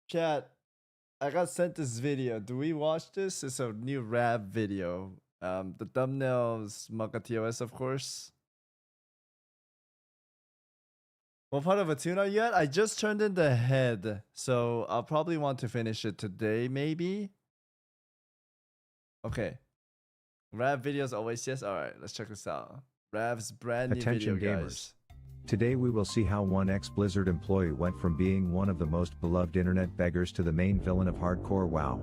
Chat, I got sent this video. Do we watch this? It's a new rap video. The thumbnail's Makatios, of course. What part of a tune are you at? I just turned in the head, so I'll probably want to finish it today, maybe. Okay. Rap videos always yes. All right, let's check this out. Rav's brand new Attention video, gamers. guys. Today we will see how one ex-Blizzard employee went from being one of the most beloved internet beggars to the main villain of hardcore WoW.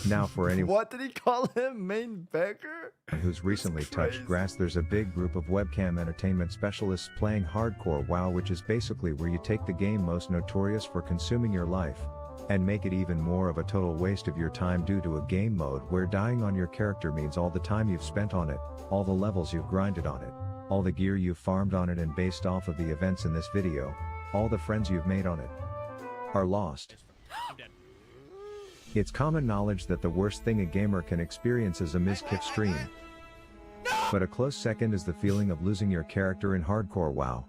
Now for anyone What did he call him? Main beggar? who's recently touched grass, there's a big group of webcam entertainment specialists playing hardcore WoW, which is basically where you take the game most notorious for consuming your life and make it even more of a total waste of your time due to a game mode where dying on your character means all the time you've spent on it, all the levels you've grinded on it, all the gear you've farmed on it, and based off of the events in this video, all the friends you've made on it are lost. It's common knowledge that the worst thing a gamer can experience is a miskiff stream. But a close second is the feeling of losing your character in hardcore WoW.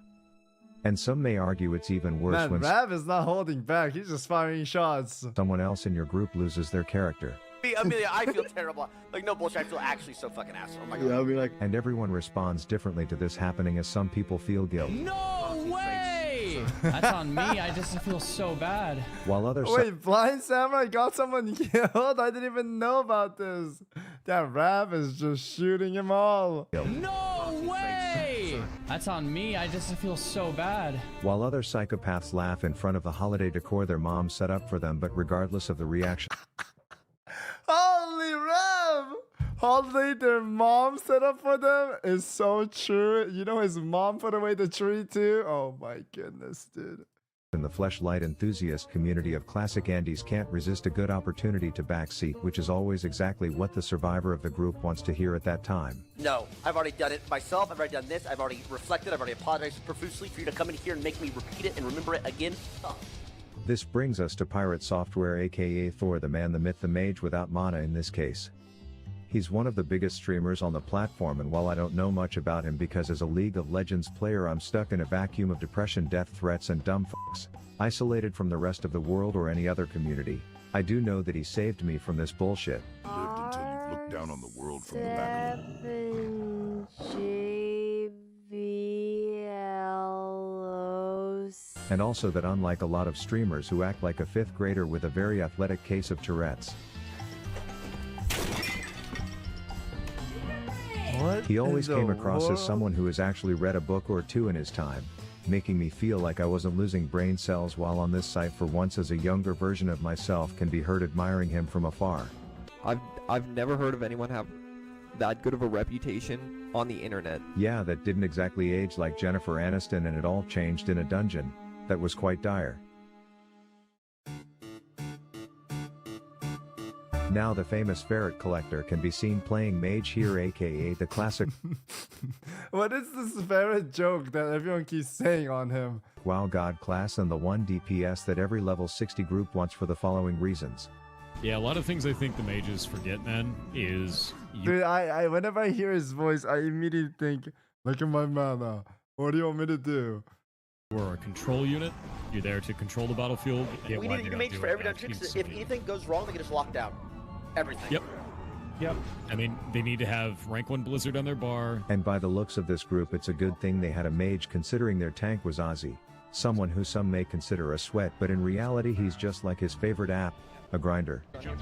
And some may argue it's even worse Man, when Rav is not holding back. He's just firing shots. someone else in your group loses their character. Amelia, I feel terrible. Like, no bullshit, I feel actually so fucking asshole. Oh my god. Yeah, I'll be like, And everyone responds differently to this happening, as some people feel guilt, No way! That's on me. I just feel so bad. while others wait, Blind Samurai got someone killed? I didn't even know about this. That Rav is just shooting him all. No way! That's on me. I just feel so bad. while other psychopaths laugh in front of the holiday decor their mom set up for them, but regardless of the reaction, Holy Rav! Holiday their mom set up for them is so true. You know his mom put away the tree too? Oh my goodness, dude. in the fleshlight enthusiast community of classic Andes can't resist a good opportunity to backseat, which is always exactly what the survivor of the group wants to hear at that time. No, I've already done it myself. I've already done this. I've already reflected. I've already apologized profusely for you to come in here and make me repeat it and remember it again. Oh. This brings us to Pirate Software, aka Thor, the man, the myth, the mage without mana in this case. He's one of the biggest streamers on the platform, and while I don't know much about him because as a League of Legends player I'm stuck in a vacuum of depression, death threats, and dumb fucks, isolated from the rest of the world or any other community, I do know that he saved me from this bullshit. Lived until you looked down on the world from the back of And also that unlike a lot of streamers who act like a 5th grader with a very athletic case of Tourette's, What? he always in the came across as world? someone who has actually read a book or two in his time, making me feel like I wasn't losing brain cells while on this site for once, as a younger version of myself can be heard admiring him from afar. I've never heard of anyone have that good of a reputation on the internet. Yeah, that didn't exactly age like Jennifer Aniston, and it all changed in a dungeon that was quite dire. Now the famous ferret collector can be seen playing mage here, aka the classic What is this ferret joke that everyone keeps saying on him? WoW god class and the 1 DPS that every level 60 group wants for the following reasons. Yeah, a lot of things I think the mages forget, man, is you Dude, I whenever I hear his voice, I immediately think, look at my mana. What do you want me to do? are a control unit. You're there to control the battlefield. We need a mage for every dungeon. If anything goes wrong, they can just lock down everything. Yep. I mean, they need to have rank 1 Blizzard on their bar. And by the looks of this group, it's a good thing they had a mage, considering their tank was Ozzy, someone who some may consider a sweat, but in reality he's just like his favorite app, a grinder. Jump,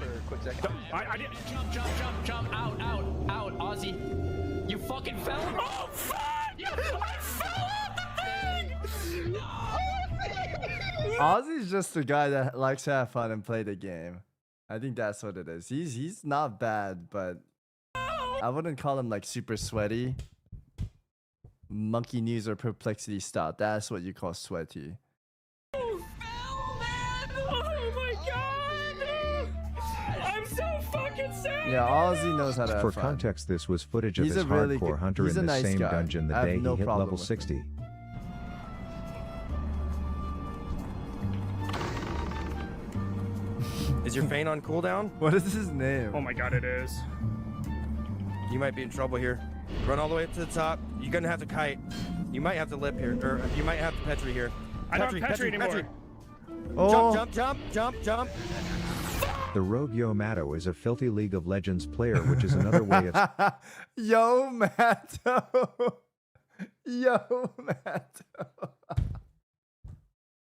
out, Ozzy. You fucking fell. Oh, fuck! I fell off the thing! Ozzy's just a guy that likes to have fun and play the game. I think that's what it is. He's not bad, but I wouldn't call him like super sweaty. Monkey news or perplexity style. That's what you call sweaty. Oh, man! Oh my god! I'm so fucking sad! Yeah, Ozzy knows how to have For fun. context, this was footage of He's his a really hardcore good- hunter he's in a the nice same guy. dungeon the I have day no he hit problem level with him. 60. Is your feint on cooldown? What is his name? Oh my god, it is. You might be in trouble here. Run all the way up to the top. You're gonna have to kite. You might have to lip here, or you might have to Petri here. I don't have Petri anymore. Oh. Jump. The rogue Yamato is a filthy League of Legends player, which is another way of Yo, Mato. Yo,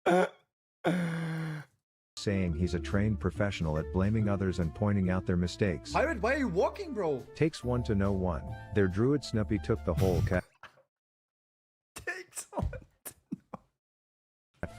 Mato. saying he's a trained professional at blaming others and pointing out their mistakes. Pirate, why are you walking, bro? Takes one to know one. Their druid Snuppy took the whole cat Takes one.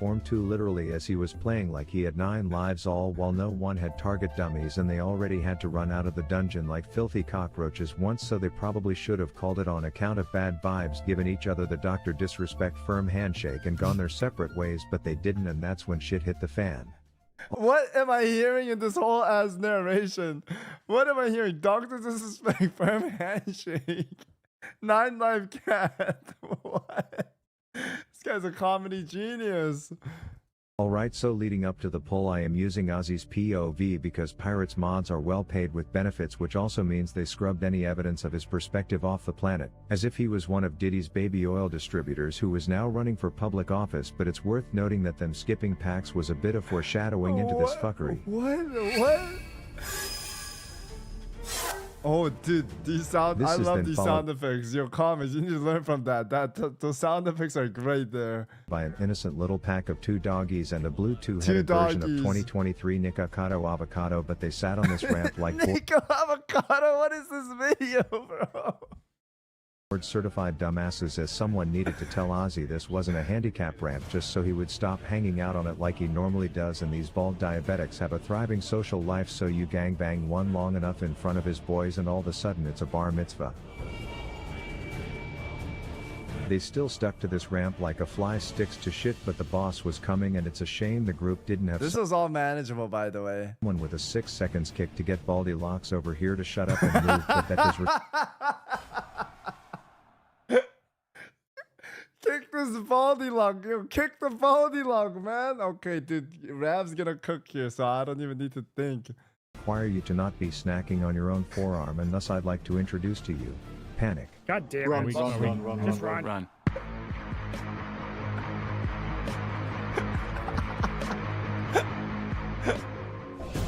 form 2 literally as he was playing like he had 9 lives, all while no one had target dummies and they already had to run out of the dungeon like filthy cockroaches once, so they probably should have called it on account of bad vibes, given each other the Dr. Disrespect firm handshake and gone their separate ways, but they didn't, and that's when shit hit the fan. What am I hearing in this whole ass narration? What am I hearing? Dr. Disrespect, firm handshake, 9 life cat. What? This guy's a comedy genius. Alright, so leading up to the poll, I am using Ozzy's POV because Pirates mods are well paid with benefits, which also means they scrubbed any evidence of his perspective off the planet, as if he was one of Diddy's baby oil distributors who was now running for public office. But it's worth noting that them skipping packs was a bit of foreshadowing into this fuckery. What? Oh, dude, I love these sound effects. Your comments, you need to learn from that. Those sound effects are great there. By an innocent little pack of 2 doggies and a blue 2-headed doggies. version of 2023 Nikocado Avocado, but they sat on this ramp like Nico Avocado, what is this video, bro? board certified dumbasses, as someone needed to tell Ozzy this wasn't a handicap ramp just so he would stop hanging out on it like he normally does. And these bald diabetics have a thriving social life, so you gangbang one long enough in front of his boys and all of a sudden it's a bar mitzvah. They still stuck to this ramp like a fly sticks to shit, but the boss was coming and it's a shame the group didn't have This is all manageable, by the way. someone with a 6 seconds kick to get Baldy Locks over here to shut up and move, but that does Kick this baldy lock, yo. Kick the baldy lock, man. Okay, dude. Rav's gonna cook here, so I don't even need to think. require you to not be snacking on your own forearm, and thus I'd like to introduce to you Panic. God damn it. Just run.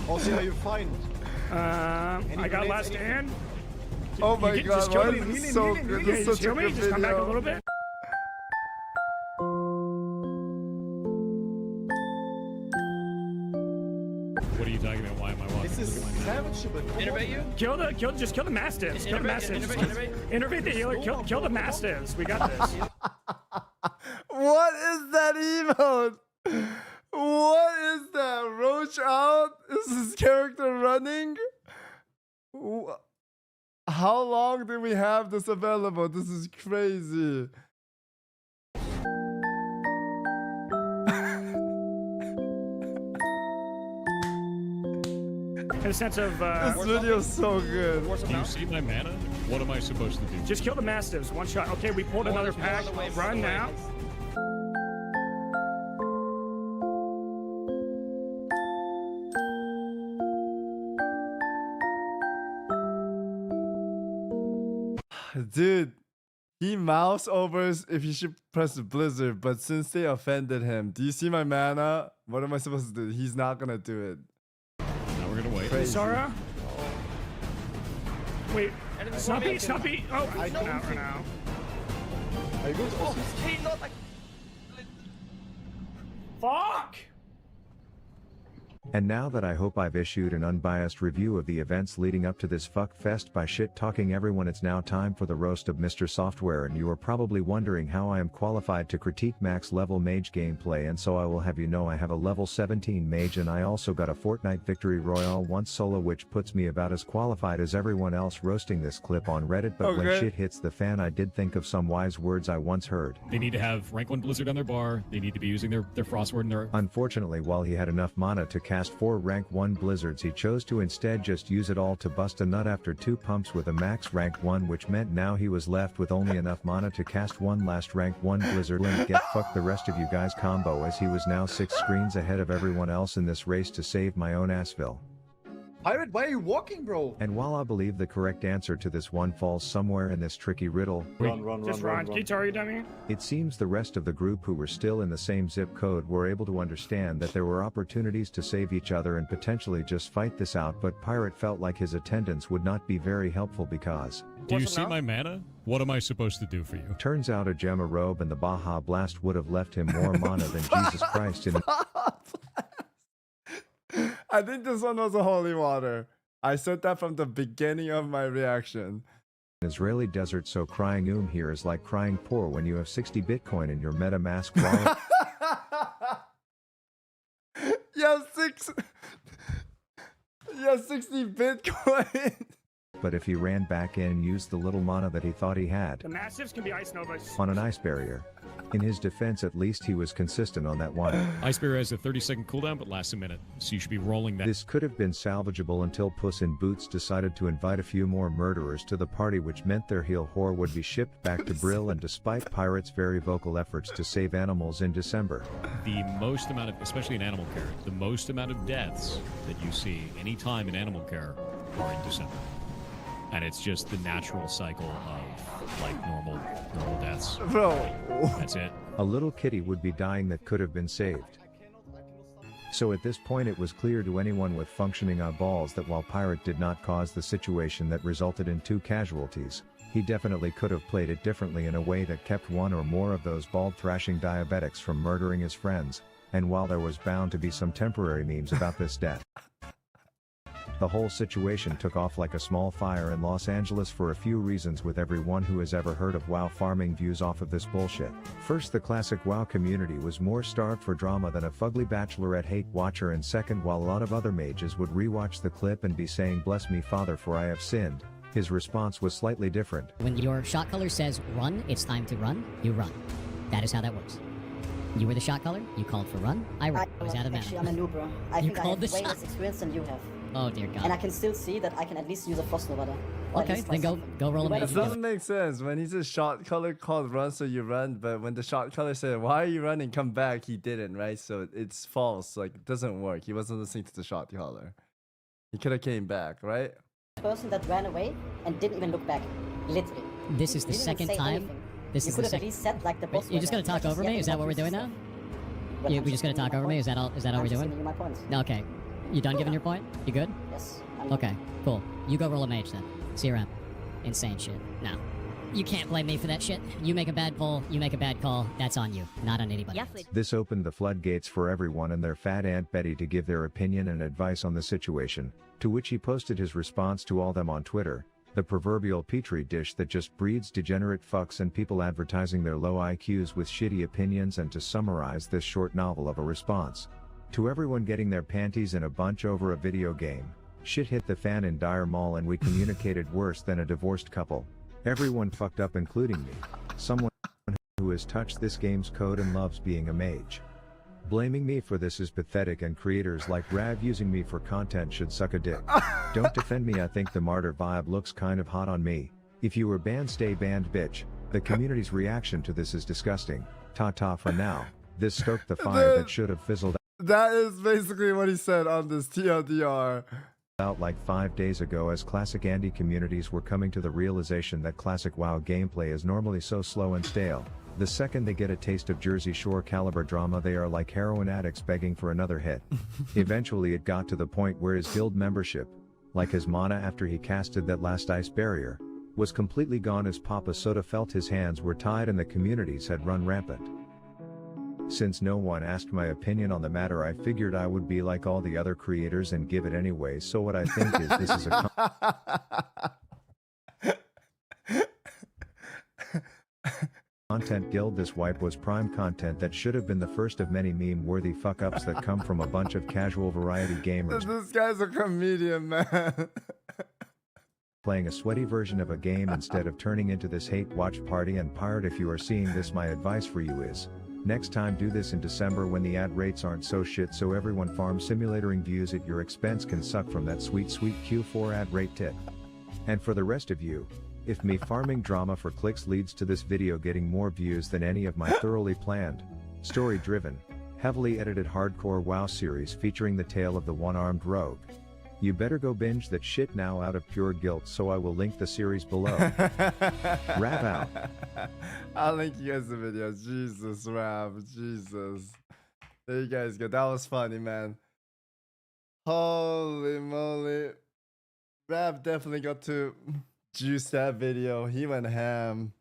Also, are you fine? I got last stand. Oh my You god, just why kill is me. this so good? This is Just such a kill me. good Just come back a video. little bit. What are you talking about? Why am I walking? This is savage, but Innervate you? Just kill the mastiffs. Kill the mastiffs. Innervate the healer. Kill the mastiffs. We got this. What is that emote? What is that? Roach out? Is his character running? How long do we have this available? This is crazy. In a sense of This video is so good. Do you see my mana? What am I supposed to do? just kill the mastiffs. One shot. Okay, we pulled another pack. Run now. Dude, he mouse overs if he should press Blizzard, but since they offended him, do you see my mana? What am I supposed to do? He's not gonna do it. Now we're gonna wait. Crazy. Sora? Wait. Snuppy. Oh, I don't now. think- Are you good? Also, Fuck! And now that I hope I've issued an unbiased review of the events leading up to this fuck fest by shit talking everyone, it's now time for the roast of Mr. Software, and you are probably wondering how I am qualified to critique max level mage gameplay, and so I will have you know I have a level 17 mage, and I also got a Fortnite victory royale once solo, which puts me about as qualified as everyone else roasting this clip on Reddit. But when Okay. shit hits the fan, I did think of some wise words I once heard. They need to have rank 1 Blizzard on their bar. They need to be using their Frostward and their... Unfortunately, while he had enough mana to cast 4 rank 1 blizzards, he chose to instead just use it all to bust a nut after 2 pumps with a max rank 1, which meant now he was left with only enough mana to cast one last rank 1 blizzard and get fucked the rest of you guys combo, as he was now 6 screens ahead of everyone else in this race to save my own assville. Pirate, why are you walking, bro? And while I believe the correct answer to this one falls somewhere in this tricky riddle, Just run. Guitar, you dummy. it seems the rest of the group who were still in the same zip code were able to understand that there were opportunities to save each other and potentially just fight this out, but Pirate felt like his attendance would not be very helpful because Do you see my mana? What am I supposed to do for you? turns out a Gemma robe and the Baja Blast would have left him more mana than Jesus Christ in I think this one was a holy water. I said that from the beginning of my reaction. an Israeli desert, so crying here is like crying poor when you have 60 Bitcoin in your MetaMask wallet. Yeah, 60 Bitcoin. But if he ran back in and used the little mana that he thought he had The massives can be ice novas. on an ice barrier, in his defense at least he was consistent on that one. Ice Barrier has a 30-second cooldown, but lasts a minute, so you should be rolling that. This could have been salvageable until Puss in Boots decided to invite a few more murderers to the party, which meant their heel whore would be shipped back to Brill, and despite Pirate's very vocal efforts to save animals in December, The most amount of, especially in animal care, the most amount of deaths that you see anytime in animal care are in December. And it's just the natural cycle of like normal deaths. Bro. That's it. a little kitty would be dying that could have been saved. So at this point it was clear to anyone with functioning eyeballs that while Pirate did not cause the situation that resulted in 2 casualties, he definitely could have played it differently in a way that kept one or more of those bald-thrashing diabetics from murdering his friends, and while there was bound to be some temporary memes about this death, the whole situation took off like a small fire in Los Angeles for a few reasons, with everyone who has ever heard of WoW farming views off of this bullshit. First, the classic WoW community was more starved for drama than a fugly bachelorette hate watcher, and second, while a lot of other mages would rewatch the clip and be saying "Bless me Father for I have sinned," his response was slightly different. When your shot color says run, it's time to run, you run. That is how that works. You were the shot color, you called for run, I ran. I was out of mana. Actually, I'm a noob, bro. I You think I called have the way shot. less experience than you have. Oh dear And I god. can still see that I can at least use a Frost Nova there. Or at Okay, least then try go something. go roll a You better mage. It doesn't make sense. When he's a shot color called run, so you run, but when the shot color said, "Why are you running? Come back," he didn't, right? So it's false. Like, it doesn't work. He wasn't listening to the shot color. He could have came back, right? person that ran away and didn't even look back. Literally. This is the He didn't second say time. anything. This You is could the have at second. least said like the boss. You're just gonna talk over me? Is that what we're doing now? We're just gonna talk over me? Is that all? Is that all we're doing? You my points. Okay. You done giving your point? You good? Yes. Okay. Cool. You go roll a mage then. See you around. Insane shit. No. You can't blame me for that shit. You make a bad poll, you make a bad call. That's on you, not on anybody else. This opened the floodgates for everyone and their fat Aunt Betty to give their opinion and advice on the situation, to which he posted his response to all them on Twitter, the proverbial petri dish that just breeds degenerate fucks and people advertising their low IQs with shitty opinions. And to summarize this short novel of a response, to everyone getting their panties in a bunch over a video game, shit hit the fan in Dire Mall and we communicated worse than a divorced couple. Everyone fucked up, including me. Someone who has touched this game's code and loves being a mage. Blaming me for this is pathetic, and creators like Rav using me for content should suck a dick. Don't defend me, I think the martyr vibe looks kind of hot on me. If you were banned, stay banned, bitch. The community's reaction to this is disgusting. Ta-ta for now. This stoked the fire that should have fizzled That is basically what he said on this TLDR. out like 5 days ago, as classic Andy communities were coming to the realization that classic WoW gameplay is normally so slow and stale. The second they get a taste of Jersey Shore caliber drama, they are like heroin addicts begging for another hit. Eventually it got to the point where his guild membership, like his mana after he casted that last ice barrier, was completely gone, as Papa Soda felt his hands were tied and the communities had run rampant. Since no one asked my opinion on the matter, I figured I would be like all the other creators and give it anyway. So what I think is this is a content guild. This wipe was prime content that should have been the first of many meme-worthy fuck-ups that come from a bunch of casual variety gamers This guy's a comedian, man. playing a sweaty version of a game instead of turning into this hate watch party. And Pirate, if you are seeing this, my advice for you is, next time do this in December when the ad rates aren't so shit, so everyone farm simulatoring views at your expense can suck from that sweet Q4 ad rate tip. And for the rest of you, if me farming drama for clicks leads to this video getting more views than any of my thoroughly planned, story-driven, heavily edited hardcore WoW series featuring the tale of the one-armed rogue, You better go binge that shit now out of pure guilt, so I will link the series below. Rap out. I'll link you guys the video. Jesus, Rap. Jesus. There you guys go. That was funny, man. Holy moly. Rap definitely got to juice that video. He went ham.